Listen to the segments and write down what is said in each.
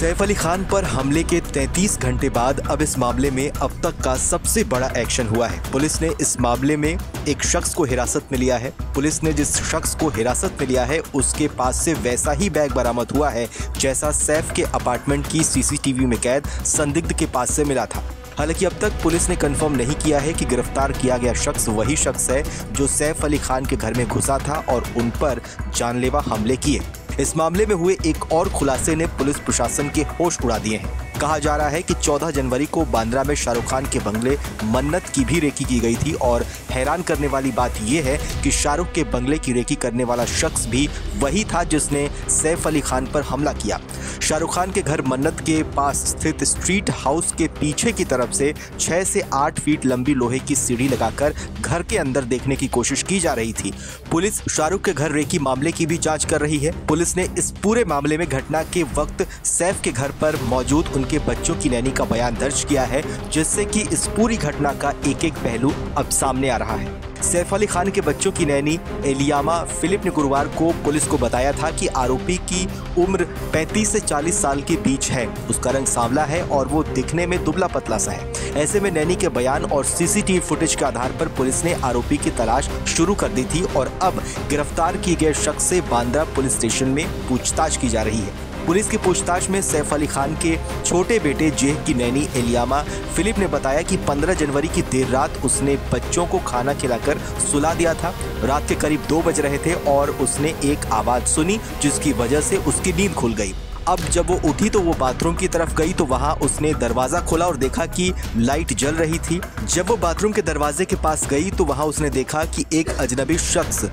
सैफ अली खान पर हमले के 33 घंटे बाद अब इस मामले में अब तक का सबसे बड़ा एक्शन हुआ है। पुलिस ने इस मामले में एक शख्स को हिरासत में लिया है। पुलिस ने जिस शख्स को हिरासत में लिया है उसके पास से वैसा ही बैग बरामद हुआ है जैसा सैफ के अपार्टमेंट की सीसीटीवी में कैद संदिग्ध के पास से मिला था। हालांकि अब तक पुलिस ने कंफर्म नहीं किया है कि गिरफ्तार किया गया शख्स वही शख्स है जो सैफ अली खान के घर में घुसा था और उन पर जानलेवा हमले किए। इस मामले में हुए एक और खुलासे ने पुलिस प्रशासन के होश उड़ा दिए हैं। कहा जा रहा है कि 14 जनवरी को बांद्रा में शाहरुख खान के बंगले मन्नत की भी रेकी की गई थी और हैरान करने वाली बात यह है कि शाहरुख के बंगले की रेकी करने वाला शख्स भी वही था जिसने सैफ अली खान पर हमला किया। शाहरुख खान के घर मन्नत के पास स्थित स्ट्रीट हाउस के पीछे की तरफ से 6 से 8 फीट लंबी लोहे की सीढ़ी लगाकर घर के अंदर देखने की कोशिश की जा रही थी। पुलिस शाहरुख के घर रेकी मामले की भी जांच कर रही है। पुलिस ने इस पूरे मामले में घटना के वक्त सैफ के घर पर मौजूद उनके बच्चों की नैनी का बयान दर्ज किया है, जिससे कि इस पूरी घटना का एक एक पहलू अब सामने आ रहा है। सैफ अली खान के बच्चों की नैनी एलियामा फिलिप ने गुरुवार को पुलिस को बताया था कि आरोपी की उम्र 35 से 40 साल के बीच है। उसका रंग सांवला है और वो दिखने में दुबला पतला सा है। ऐसे में नैनी के बयान और सीसीटीवी फुटेज के आधार पर पुलिस ने आरोपी की तलाश शुरू कर दी थी और अब गिरफ्तार किए गए शख्स से बांद्रा पुलिस स्टेशन में पूछताछ की जा रही है। पुलिस की पूछताछ में सैफ अली खान के छोटे बेटे जेह की नैनी एलियामा फिलिप ने बताया कि 15 जनवरी की देर रात उसने बच्चों को खाना खिलाकर सुला दिया था। रात के करीब 2 बज रहे थे और उसने एक आवाज़ सुनी जिसकी वजह से उसकी नींद खुल गई। अब जब वो उठी तो वो बाथरूम की तरफ गई तो वहाँ उसने दरवाज़ा खोला और देखा कि लाइट जल रही थी। जब वो बाथरूम के दरवाजे के पास गई तो वहाँ उसने देखा कि एक अजनबी शख्स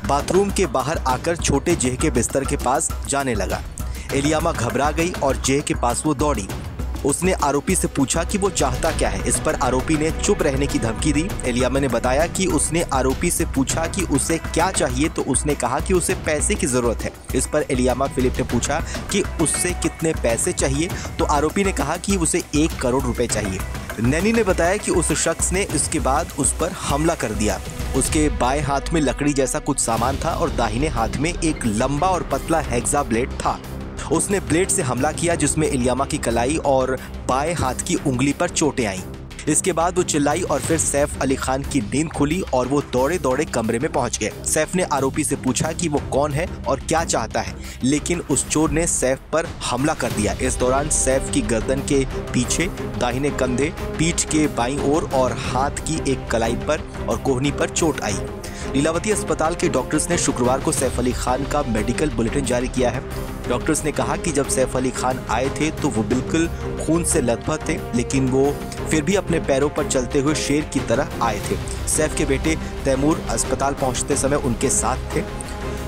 बाथरूम के बाहर आकर छोटे जेह के बिस्तर के पास जाने लगा। एलियामा घबरा गई और जेह के पास वो दौड़ी। उसने आरोपी से पूछा कि वो चाहता क्या है। इस पर आरोपी ने चुप रहने की धमकी दी। एलियामा ने बताया कि उसने आरोपी से पूछा कि उसे क्या चाहिए तो उसने कहा कि उसे पैसे की ज़रूरत है। इस पर एलियामा फिलिप ने पूछा कि उससे कितने पैसे चाहिए तो आरोपी ने कहा कि उसे 1 करोड़ रुपए चाहिए। नैनी ने बताया कि उस शख्स ने इसके बाद उस पर हमला कर दिया। उसके बाएं हाथ में लकड़ी जैसा कुछ सामान था और दाहिने हाथ में एक लंबा और पतला हेक्सा ब्लेड था। उसने ब्लेड से हमला किया जिसमें एलियामा की कलाई और बाएं हाथ की उंगली पर चोटें आईं। इसके बाद वो चिल्लाई और फिर सैफ अली खान की नींद खुली और वो दौड़े दौड़े कमरे में पहुंच गए। सैफ ने आरोपी से पूछा कि वो कौन है और क्या चाहता है, लेकिन उस चोर ने सैफ पर हमला कर दिया। इस दौरान सैफ की गर्दन के पीछे, दाहिने कंधे, पीठ के बाईं ओर और हाथ की एक कलाई पर और कोहनी पर चोट आई। लीलावती अस्पताल के डॉक्टर्स ने शुक्रवार को सैफ अली खान का मेडिकल बुलेटिन जारी किया है। डॉक्टर्स ने कहा कि जब सैफ अली खान आए थे तो वो बिल्कुल खून से लथपथ थे, लेकिन वो फिर भी अपने पैरों पर चलते हुए शेर की तरह आए थे। सैफ के बेटे तैमूर अस्पताल पहुंचते समय उनके साथ थे।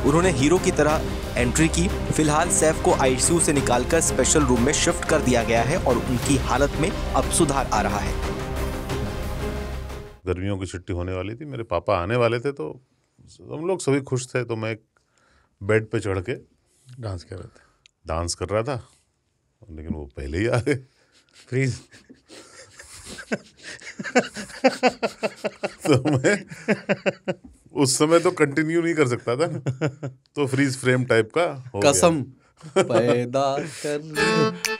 उन्होंने हीरो की तरह एंट्री की। फिलहाल सैफ को आईसीयू से निकालकर स्पेशल रूम में शिफ्ट कर दिया गया है और उनकी हालत में अब सुधार आ रहा है। गर्मियों की छुट्टी होने वाली थी, मेरे पापा आने वाले थे तो हम लोग सभी खुश थे। तो मैं एक बेड पे चढ़ के डांस कर रहा था, लेकिन वो पहले ही आ गए। फ्रीज। तो मैं उस समय तो कंटिन्यू नहीं कर सकता था, तो फ्रीज फ्रेम टाइप का हो कसम पैदा कर